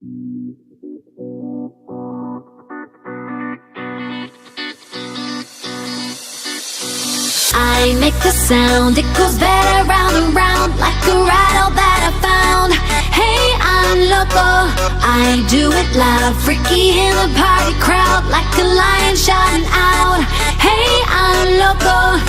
I make the sound, it goes better round and round, like a rattle that I found. Hey, I'm loco, I do it loud, freaky in the party crowd, like a lion shouting out. Hey, I'm loco.